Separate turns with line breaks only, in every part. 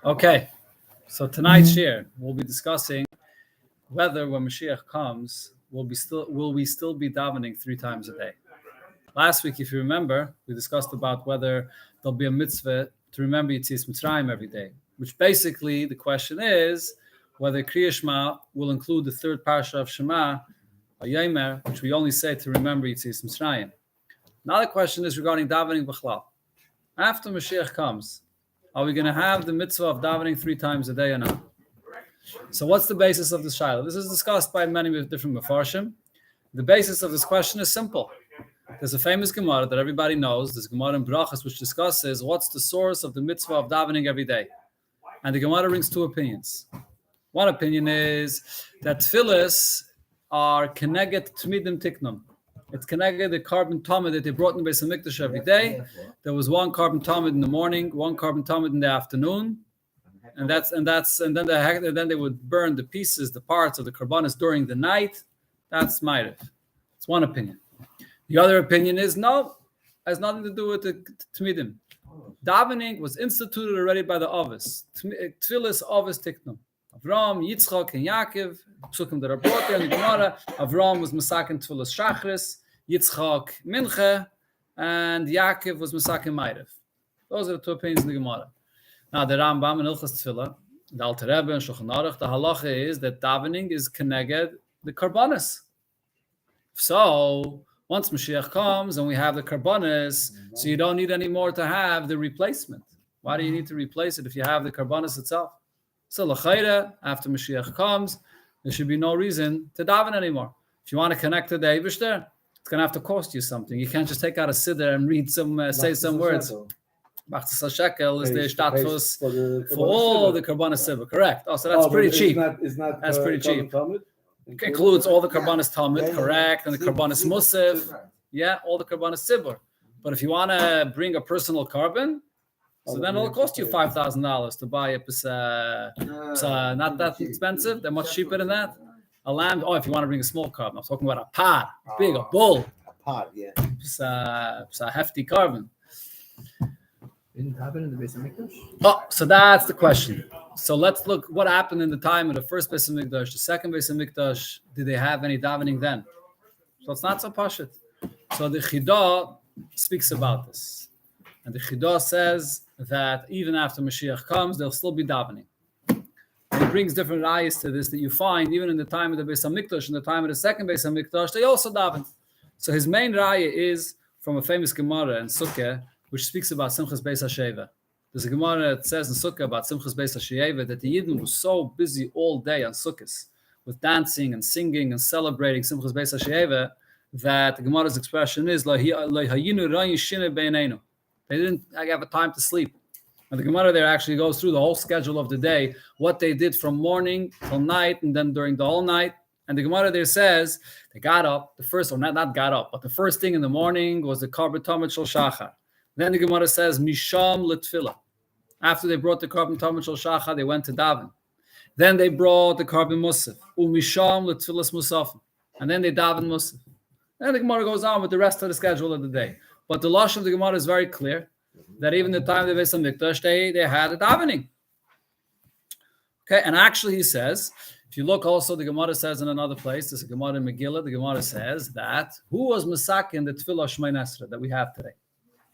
Okay, so tonight's share we'll be discussing whether when Moshiach comes, will we still be davening 3 times a day. Last week, if you remember, we discussed about whether there'll be a mitzvah to remember Yetsiyas Mitsrayim every day, which basically the question is whether Kriya Shema will include the third parsha of Shema, Yomer, which we only say to remember Yetsiyas Mitsrayim. Now the question is regarding davening b'chlal. After Moshiach comes, are we going to have the mitzvah of davening 3 times a day or not? So what's the basis of this shiloh? This is discussed by many different mefarshim. The basis of this question is simple. There's a famous Gemara that everybody knows. There's Gemara in Brachas which discusses what's the source of the mitzvah of davening every day. And the Gemara brings 2 opinions. One opinion is that tefillas are keneged tmidim tiknum. It's keneged the carbon tamid that they brought in the Beis HaMikdash every day. There was 1 carbon tamid in the morning, 1 carbon tamid in the afternoon, and then they would burn the pieces, the parts of the karbanis during the night. That's ma'ariv. It's one opinion. The other opinion is no, has nothing to do with the tmidim. Davening was instituted already by the Avos. Tefillas Avos tiknum. Avram, Yitzchak, and Yaakov, psukim that are brought there in the Gemara. Avram was masakin tefillas shachris, Yitzchak mincha, and Yaakov was masakin ma'ariv. Those are the 2 opinions in the Gemara. Now the Rambam in Ilchas Tefillah, the Alter Rebbe and Shulchan Aruch, the halacha is that davening is keneged the karbanis. So once Moshiach comes and we have the karbanis, so you don't need any more to have the replacement. Why do you need to replace it if you have the karbanis itself? So l'chayra, after Moshiach comes, there should be no reason to daven anymore. If you want to connect to the Eibishter, it's going to have to cost you something. You can't just take out a siddur and read say some words. Machzas shekel is the status for all the karbanis sibur. Correct. Oh, so that's pretty cheap. That's pretty cheap. It includes all the karbanis talmud, correct, and the karbanis musaf. Yeah, all the karbanis sibur. But if you want to bring a personal carbon, so then it'll cost you $5,000 to buy a not that expensive. They're much cheaper than that. A lamb. Oh, if you want to bring a small carbon, I'm talking about a pod, big, a bull.
A pod, yeah.
It's a hefty carbon.
Didn't happen in the Beis HaMikdash?
Oh, so that's the question. So let's look what happened in the time of the first Beis HaMikdash, the second Beis HaMikdash. Did they have any davening then? So it's not so pashut. So the Chidah speaks about this. And the Chidah says that even after Mashiach comes, there'll still be davening. And it brings different rayas to this that you find even in the time of the Beis HaMikdash, in the time of the second Beis HaMikdash, they also daven. So his main raya is from a famous Gemara in Sukkah, which speaks about Simchas Beis HaSheva. There's a Gemara that says in Sukkah about Simchas Beis HaSheva that the Yidden was so busy all day on Sukkahs with dancing and singing and celebrating Simchas Beis HaSheva that the Gemara's expression is they didn't have a time to sleep. And the Gemara there actually goes through the whole schedule of the day, what they did from morning till night and then during the whole night. And the Gemara there says they got up, the first thing in the morning was the Karban Tamid Shel Shachar. Then the Gemara says, Misham L'Tfilah. After they brought the Karban Tamid Shel Shachar, they went to daven. Then they brought the Karban Musaf. Misham L'Tfilas Musaf. And then they daven Musaf. Then the Gemara goes on with the rest of the schedule of the day. But the Lashon of the Gemara is very clear that even the time of the Beis HaMikdash, they had a davening. Okay, and actually he says, if you look also, the Gemara says in another place, there's a Gemara in Megillah, the Gemara says that who was Masak in the Tefillah Shmei Esrei that we have today?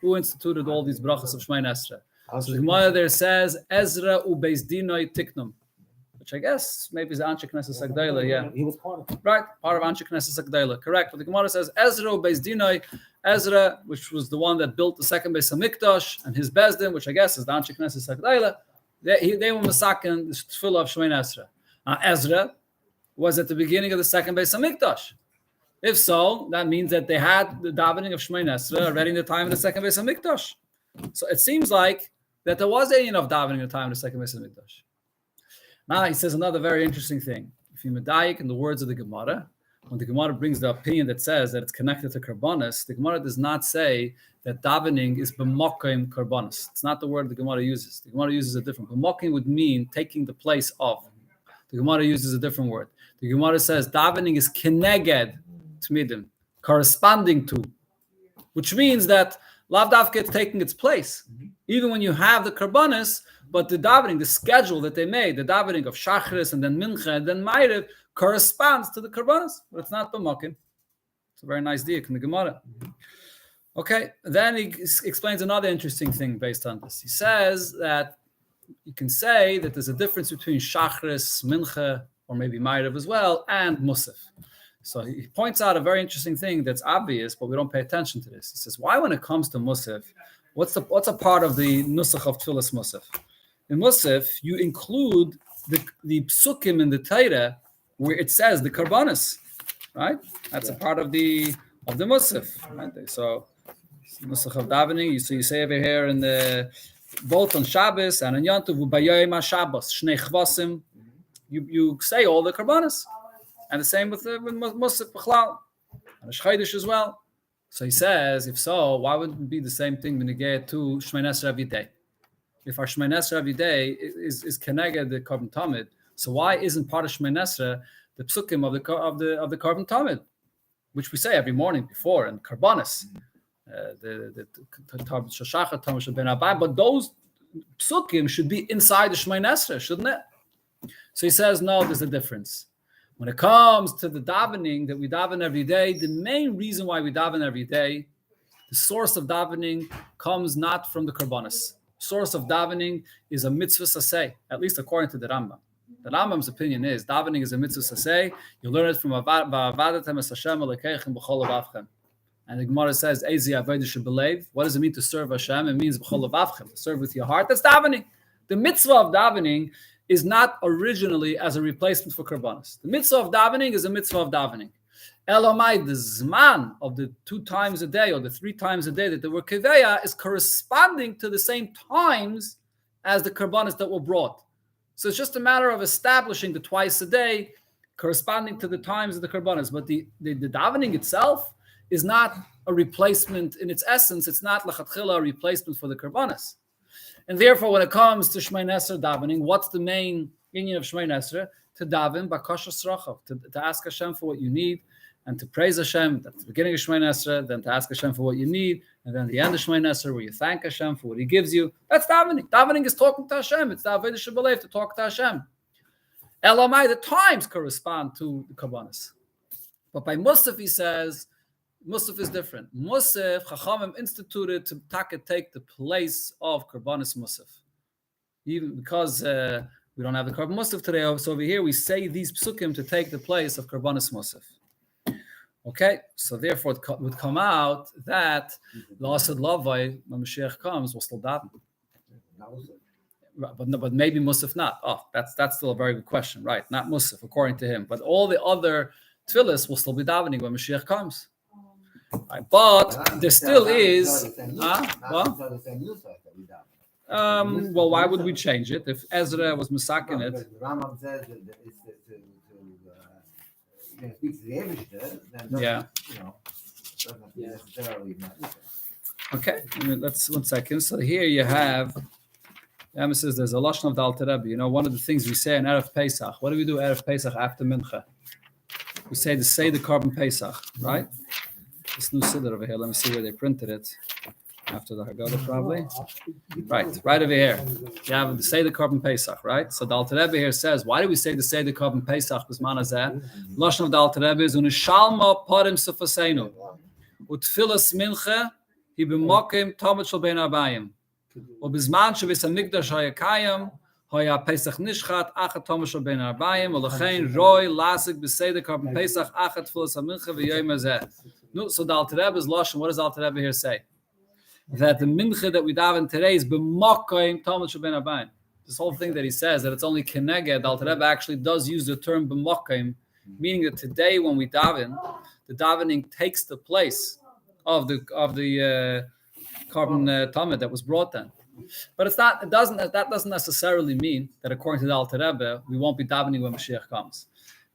Who instituted all these brachas of Shmei Esrei? So the Gemara there says Ezra ubeis dinoi tiknum, which I guess maybe is the Anshe Knesset Agdala. Yeah,
He was part of it.
right, part of Anshe Knesset Agdala. Correct. But the Gemara says Ezra ubeis dinoi, Ezra, which was the one that built the second Beis HaMikdash, and his Bezdin, which I guess is the Anshe Knesset Agdala. They were masakin the tefillah of Shmei Esrei. Ezra was at the beginning of the second Beis HaMikdash. If so, that means that they had the davening of Shmei Esrei already in the time of the second Beis HaMikdash. So it seems like that there was enough davening in the time of the second Beis HaMikdash. Now he says another very interesting thing. If you medayik in the words of the Gemara, when the Gemara brings the opinion that says that it's connected to karbanis, the Gemara does not say that davening is b'mokim karbanis. It's not the word the Gemara uses. The Gemara uses a different. B'mokim would mean taking the place of. The Gemara uses a different word. The Gemara says davening is keneged tmidim, corresponding to, which means that Lav dafka it's taking its place. Even when you have the karbanis, but the davening, the schedule that they made, the davening of Shachris and then Mincha and then Ma'ariv corresponds to the karbanis, but it's not b'makim. It's a very nice diak in the Gemara. Okay, then he explains another interesting thing based on this. He says that you can say that there's a difference between Shachris, Mincha, or maybe Ma'ariv as well, and Musaf. So he points out a very interesting thing that's obvious, but we don't pay attention to this. He says, why when it comes to Musaf, what's a part of the Nusach of Tfilas Musaf? In Musaf, you include the psukim in the Torah where it says the karbanis, right? That's a part of the Musaf. Right? So Nusach of davening, you say over here in the both on Shabbos and on Yom Tov, Ubayayim HaShabbos, Shnei Chvasim, you say all the karbanis. And the same with Musaf B'chlal, and Shchaydish as well. So he says, if so, why wouldn't it be the same thing when you get to Shmei Esrei every day? If our Shmei Esrei every day is Keneged the Korban Tamid, so why isn't part of Shmei Esrei the psukim of the Korban Tamid, which we say every morning before, and Karbanis, the Shashachat, Tomash Ben Abai, but those psukim should be inside the Shmei Esrei, shouldn't it? So he says, no, there's a difference. When it comes to the davening that we daven every day, the main reason why we daven every day, the source of davening comes not from the karbanis. Source of davening is a mitzvah saseh, at least according to the Rambam. The Rambam's opinion is davening is a mitzvah saseh. You learn it from Va'avadetem es Hashem Elokeichem b'chol levavchem. And the Gemara says, Ezi avodah shebelev. What does it mean to serve Hashem? It means b'chol levavchem, to serve with your heart. That's davening. The mitzvah of davening is not originally as a replacement for karbanis. The mitzvah of davening is a mitzvah of davening. Elamai, the zman of the 2 times a day or the 3 times a day that there were keveya is corresponding to the same times as the karbanis that were brought. So it's just a matter of establishing the twice a day corresponding to the times of the karbanis. But the davening itself is not a replacement in its essence. It's not lachatchila a replacement for the karbanis. And therefore, when it comes to Shmei Esrei davening, what's the main union of Shmei Esrei? To daven b'kashas rachav, to ask Hashem for what you need, and to praise Hashem at the beginning of Shmei Esrei, then to ask Hashem for what you need, and then the end of Shmei Esrei where you thank Hashem for what He gives you. That's davening. Davening is talking to Hashem. It's the avodah shebelev, to talk to Hashem. Elamai, the times correspond to the karbanis. But by Musaf, he says, Musaf is different. Musaf, Chachamim instituted to take the place of Karbanis Musaf. Even because we don't have the Karban Musaf today, so over here we say these psukim to take the place of Karbanis Musaf. Okay, so therefore it would come out that L'asad Lavai, when Moshiach comes, will still daven. But maybe Musaf not. Oh, that's still a very good question. Right, not Musaf, according to him. But all the other tefillas will still be davening when Moshiach comes. Right, but there still is. Well, why would we change it if Ezra was misakin it?
The Rambam says that it's to speak to the Eibishter, then doesn't necessarily matter.
Okay, let's 1 second. So here you have. Emma says there's a lashon of the Alter Rebbe. You know, one of the things we say in Erev Pesach. What do we do Erev Pesach after Mincha? We say the Korban Pesach, right? This new siddur over here. Let me see where they printed it. After the Haggadah, probably. Right over here. You have the Seder Korban Pesach, right? So the Alter Rebbe here says, why do we say the Seder Korban Pesach? Bisman hazeh. Lashon of the Alter Rebbe is unishalma parim sefaseinu utfilas mincha hi b'mokim tamid shel bein arbayim ubizman shevis hamikdash hayakayim haya Pesach nishchat achat tamid shel bein arbayim ulechein roy lasik b'Seder Korban Pesach achat tfilas hamincha v'yom hazeh. No, so the Alter Rebbe's lashon. What does Alter Rebbe here say? That the mincha that we daven today is b'makom tamid shel bein arbayim. This whole thing that he says that it's only keneged. The Alter Rebbe actually does use the term b'makom, meaning that today when we daven, the davening takes the place of the Korban tamid that was brought then. But it's not. That doesn't necessarily mean that according to the Alter Rebbe we won't be davening when Moshiach comes.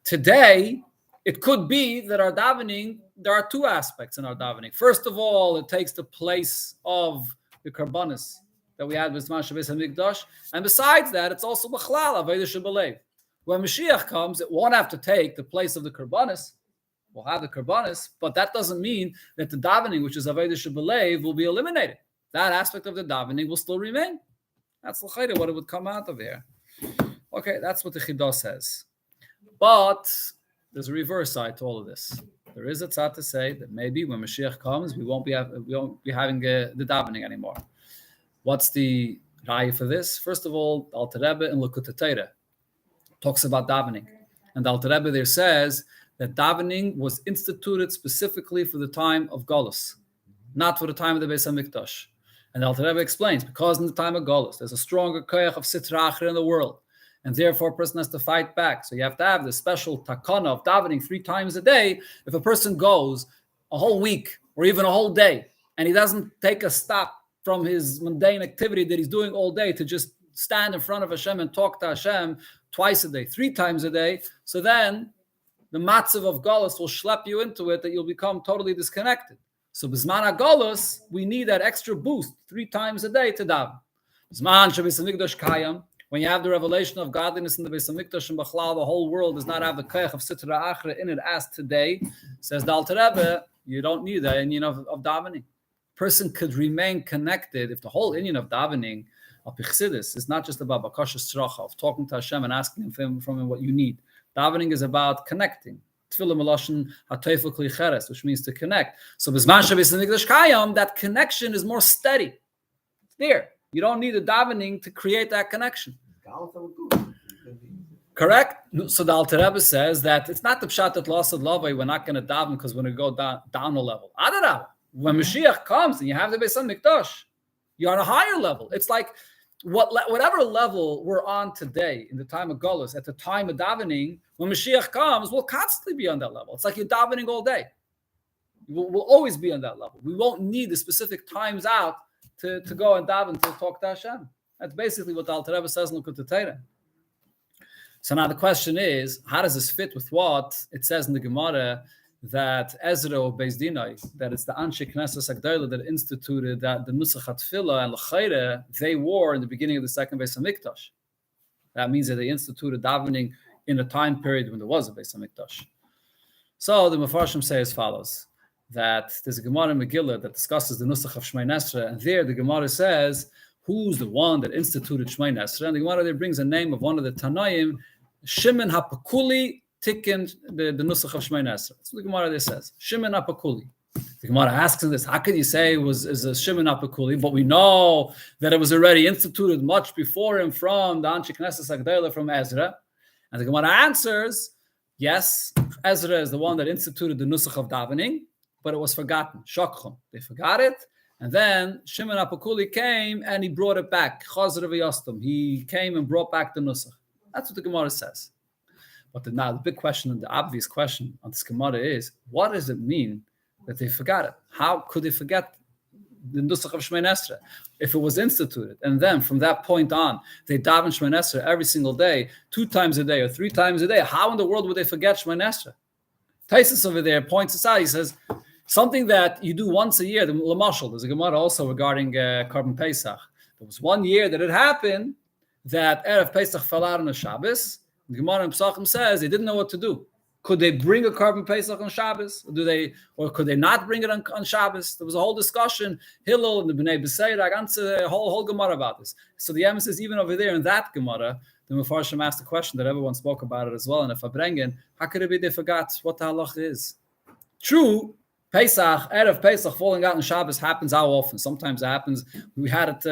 Today, it could be that our davening, there are 2 aspects in our davening. First of all, it takes the place of the karbanis that we had with Zman Shabbos HaMikdash. And besides that, it's also b'chlal, avodah shebelev. When Mashiach comes, it won't have to take the place of the karbanis. We'll have the karbanis, but that doesn't mean that the davening, which is avodah shebelev, will be eliminated. That aspect of the davening will still remain. That's l'chayda what it would come out of here. Okay, that's what the Chidah says. But there's a reverse side to all of this. There is a tzad to say that maybe when Moshiach comes, we won't be having the davening anymore. What's the raya for this? First of all, the Alter Rebbe in Likutei Torah talks about davening, and the Alter Rebbe there says that davening was instituted specifically for the time of Golus, not for the time of the Beis Hamikdash. And the Alter Rebbe explains, because in the time of Golus, there's a stronger koyach of Sitra Achra in the world, and therefore a person has to fight back. So you have to have this special takana of davening 3 times a day. If a person goes a whole week or even a whole day, and he doesn't take a stop from his mundane activity that he's doing all day to just stand in front of Hashem and talk to Hashem twice a day, 3 times a day, so then the matzav of Golus will schlep you into it that you'll become totally disconnected. So B'zman HaGolus, we need that extra boost 3 times a day to daven. B'zman sheBeis Hamikdash Kayam, when you have the revelation of godliness in the Beis Hamikdash and B'chlal, the whole world does not have the koyach of Sitra Achra in it as today, says the Alter Rebbe, you don't need that inyan of davening. Person could remain connected if the whole inyan of davening, of Chassidus, is not just about bakashas tzracha, of talking to Hashem and asking from him what you need. Davening is about connecting. Tefillah Meloshen HaTeifel Kli Cheres, which means to connect. So B'zman sheBeis Hamikdash Kayam, that connection is more steady. It's there. You don't need a davening to create that connection. Correct? So the Alter Rebbe says that it's not the pshat that lost lavai, we're not going to daven because we're going to go down a level. Adarabah. When Moshiach comes and you have the Beis Hamikdash, you're on a higher level. It's like whatever level we're on today in the time of Golus, at the time of davening, when Moshiach comes, we'll constantly be on that level. It's like you're davening all day. We'll always be on that level. We won't need the specific times out to go and daven to talk to Hashem. That's basically what the Alter Rebbe says in Likutei Torah. So now the question is, how does this fit with what it says in the Gemara that Ezra or Beis Dinai, that it's the Anshe Knesset Agdola that instituted that the Nusach HaTfilah and L'chayre they wore in the beginning of the second Beis Hamikdash. That means that they instituted davening in a time period when there was a Beis Hamikdash. So the Mefarshim say as follows, that there's a Gemara in Megillah that discusses the Nusach of Shmei Nesra, and there the Gemara says, who's the one that instituted Shmei Nesra? And the Gemara there brings a name of one of the Tanaim, Shimon HaPakuli, Tikkun the Nusach of Shmei Nesra. That's what the Gemara there says. Shimon HaPakuli. The Gemara asks in this, how could you say it is a Shimon HaPakuli? But we know that it was already instituted much before him from the Anshe Knesset Agdola from Ezra. And the Gemara answers, yes, Ezra is the one that instituted the Nusach of davening, but it was forgotten. Shokchum. They forgot it. And then Shimon HaPakuli came and he brought it back. Chazar v'yostam. He came and brought back the Nusach. That's what the Gemara says. But now the big question and the obvious question on this Gemara is, what does it mean that they forgot it? How could they forget the Nusach of Shmei Nesra if it was instituted? And then from that point on, they daven Shmei Nesra every single day, 2 times a day or 3 times a day. How in the world would they forget Shmei Nesra? Taisus over there points this out. He says, something that you do once a year, the Lamashal, there's a Gemara also regarding Korban Pesach. There was 1 year that it happened that Erev Pesach fell out on a Shabbos. The Gemara in Pesachim says they didn't know what to do. Could they bring a Korban Pesach on Shabbos? Or could they not bring it on Shabbos? There was a whole discussion, Hillel and the Bnei B'Seir, a whole Gemara about this. So the emphasis even over there in that Gemara, the Mefarshim asked the question that everyone spoke about it as well. And if I bring in, how could it be they forgot what the halach is? True, Pesach, Erev Pesach falling out on Shabbos happens how often? Sometimes it happens. We had it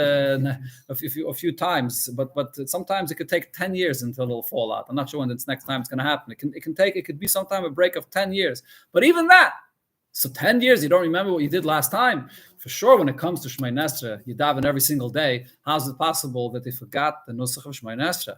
a few times, but sometimes it could take 10 years until it'll fall out. I'm not sure when this next time it's going to happen. It could be sometime a break of 10 years. But even that, so 10 years, you don't remember what you did last time. For sure, when it comes to Shmei Nesra, you daven every single day. How's it possible that they forgot the Nusach of Shmei Nesra?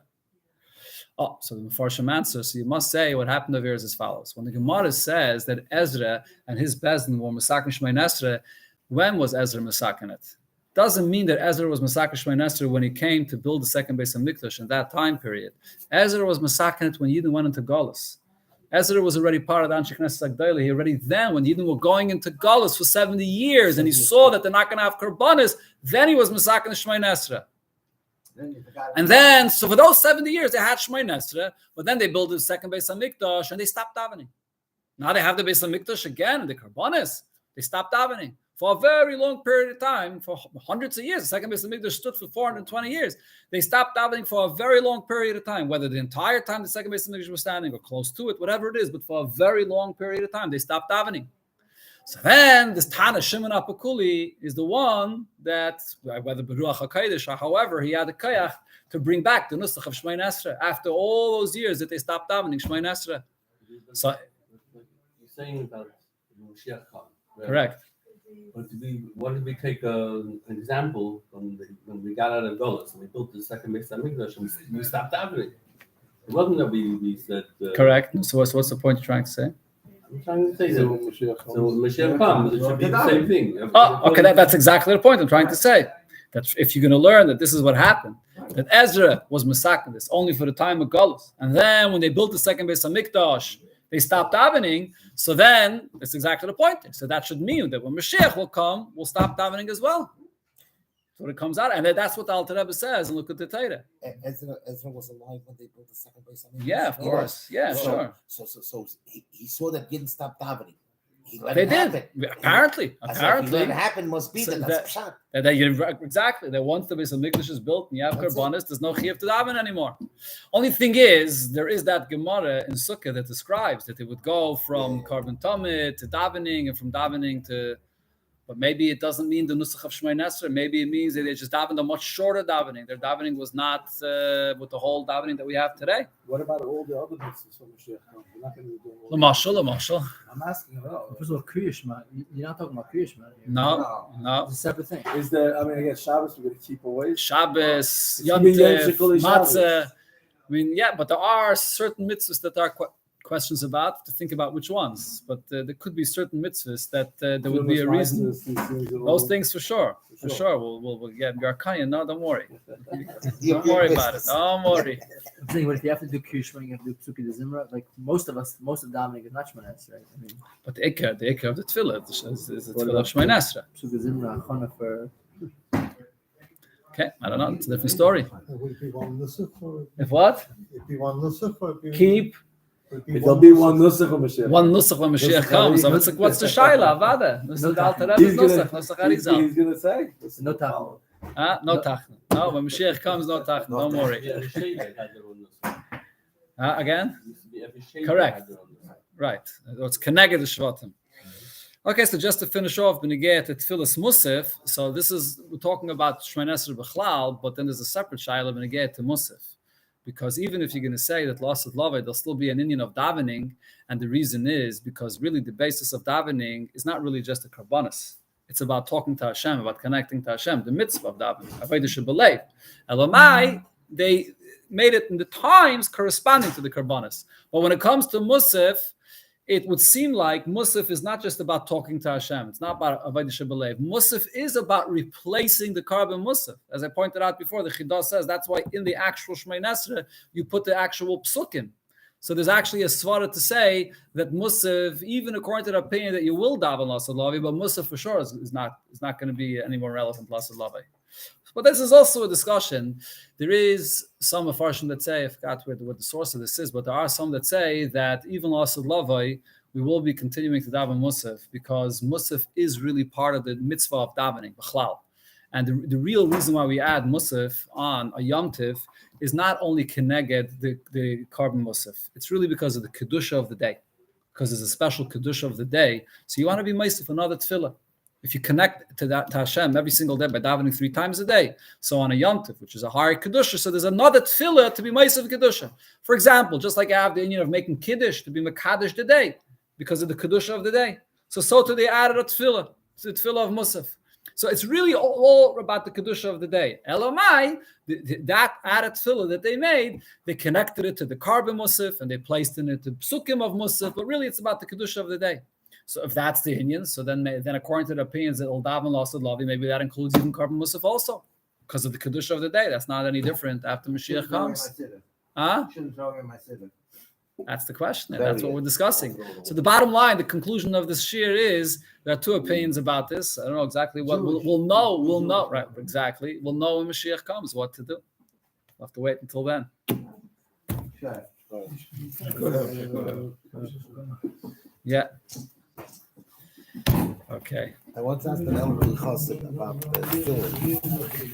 Oh, so the Mefarshim answers. So you must say what happened over here is as follows. When the Gemara says that Ezra and his Bezdin were Masakin Shmei Nesra, when was Ezra Masakin it? Doesn't mean that Ezra was Masakin Shmei Nesra when he came to build the second Beis Hamikdash in that time period. Ezra was Masakin it when Yidden went into Golus. Ezra was already part of the Anshe Knesset Agdola. He already then, when Yidden were going into Golus for 70 years, and he saw that they're not going to have Karbanis, then he was Masakin Shmei Nesra. And then, so for those 70 years, they had Shmei Nesra, but then they built the second Beis Hamikdash, and they stopped davening. Now they have the Beis HaMikdash again, the Karbonis. They stopped davening for a very long period of time, for hundreds of years. The second Beis HaMikdash stood for 420 years. They stopped davening for a very long period of time, whether the entire time the second Beis HaMikdash was standing or close to it, whatever it is, but for a very long period of time, they stopped davening. So then this Tana Shimon Apakuli is the one that, whether Beruach HaKodesh or however, he had a koyach to bring back the Nusach of Shmona Esrei after all those years that they stopped davening Shmona Esrei. So
you're saying about Moshiach come, right?
Correct.
But what did we take an example when we got out of Golas and we built the second Beis HaMikdash and we stopped davening? It wasn't that we said.
Correct. So what's the point you're trying to say?
I'm trying to say that. So when Moshiach comes, it should be the same thing.
Oh, okay. That's exactly the point I'm trying to say. That if you're going to learn that this is what happened, that Ezra was massacred this only for the time of Golas, and then when they built the second Beis HaMikdash, they stopped davening. So then that's exactly the point. So that should mean that when Mashiach will come, we'll stop davening as well. That's what it comes out, and that's what the Alter Rebbe says. And look at the Torah.
Ezra was alive when they built the second Beis HaMikdash.
Yeah, of course. Yeah, sure.
So he saw that didn't stop davening. He let
They
it
did.
happen.
Apparently.
If he let it happen, must be
So
that's pshat.
Exactly. That once the Beis HaMikdash is built and you have
That's
Karbanis, there's no chiyuv to daven anymore. Only thing is, there is that Gemara in Sukkah that describes that they would go from Karban Tamid to davening and from davening to. But maybe it doesn't mean the Nusach of Shmona Esrei. Maybe it means that they just davened a much shorter davening. Their davening was not with the whole davening that we have today.
What about all the other mitzvahs from Moshiach? We're not going to be doing all
Lamashal.
I'm asking about.
First of all, Kriyashma, you're not talking about Kriyashma here.
No.
It's a separate thing.
Is there, I guess Shabbos we're going to keep away.
Shabbos,
It's gonna be Yom
Yontif,
Shikoli Shabbos.
Matzah. But there are certain mitzvahs that are questions about, to think about which ones. But there could be certain mitzvahs that there would be a reason. Those things for sure. For sure. We'll get Garkaya. No, don't worry. Don't worry about it. Don't worry.
I'm saying, but if you have to do Kriyashma, you have to do Psuki de Zimra. Like most of davening is not Shmona Esrei, right? I mean,
But the Ikar of the Tefillah is the Tefillah of Shmona Esrei.
Psuki de Zimra, Chana for.
Okay, I don't know. It's a different story.
Would it be one nusach or
If what?
it be one nusach or
Keep
There'll be one nusach of Moshiach.
one nusach when Mashiach comes. So it's like, what's the shaila? Avada. This is the Alter Rebbe's nusach Arizal.
He's going to say.
No tachon.
No tachna. No, when Mashiach comes, no tachna. Don't worry.
Yeah, every Shaved had their own nusach.
Again?
Used to be every Shaved
Correct.
had their own nusach.
Right. It's Keneged the Shvatim. Okay, so just to finish off, Benegeh to Tfilas Musaf. So we're talking about Shmona Esrei B'chlal, but then there's a separate shaila Benegeh to Musaf. Because even if you're going to say that Lasat Lavai, there'll still be an Indian of davening, and the reason is because really the basis of davening is not really just a karbanis. It's about talking to Hashem, about connecting to Hashem, the mitzvah of davening. Avodah shebelev. Elamai, they made it in the times corresponding to the karbanis. But when it comes to Musaf, it would seem like Musaf is not just about talking to Hashem. It's not about Avodah shebelev. Musaf is about replacing the carbon Musaf. As I pointed out before, the Chidah says that's why in the actual Shmona Esrei you put the actual psukim. So there's actually a svara to say that Musaf, even according to the opinion that you will daven Lasad Lavi, but Musaf for sure is not going to be any more relevant Lasad Lavi. But this is also a discussion. There is some Mefarshim that say, I forgot what the source of this is, but there are some that say that even Lasad Lavi, we will be continuing to daven Musaf because Musaf is really part of the mitzvah of davening, B'chlal. And the real reason why we add Musaf on a Yom Tiv is not only Keneged, the carbon Musaf. It's really because of the Kedusha of the day, because there's a special Kedusha of the day. So you want to be Meisif another Tefillah. If you connect to Hashem every single day by davening 3 times a day, so on a Yom Tiv, which is a higher Kedusha, so there's another Tefillah to be Meisif Kedusha. For example, just like I have the union of making Kiddush to be Mekadosh the day, because of the Kedusha of the day. So too they added a Tefillah, to the Tefillah of Musaf. So it's really all about the Kedusha of the day. Elamai, that added tefillah that they made, they connected it to the carbon Musaf and they placed in it the psukim of Musaf, but really it's about the Kedusha of the day. So if that's the opinion, so then according to the opinions that Daven Lasad Lavi, maybe that includes even carbon Musaf also, because of the Kedusha of the day. That's not any different after Mashiach comes.
Shouldn't throw in my siddur.
That's the question. And that's what we're discussing. So the bottom line, the conclusion of this shir is there are 2 opinions about this. I don't know exactly what we'll know. Right, exactly. We'll know when Mashiach comes what to do. We'll have to wait until then.
Sure.
Yeah. Okay.
I once asked an elderly chassid about the filling.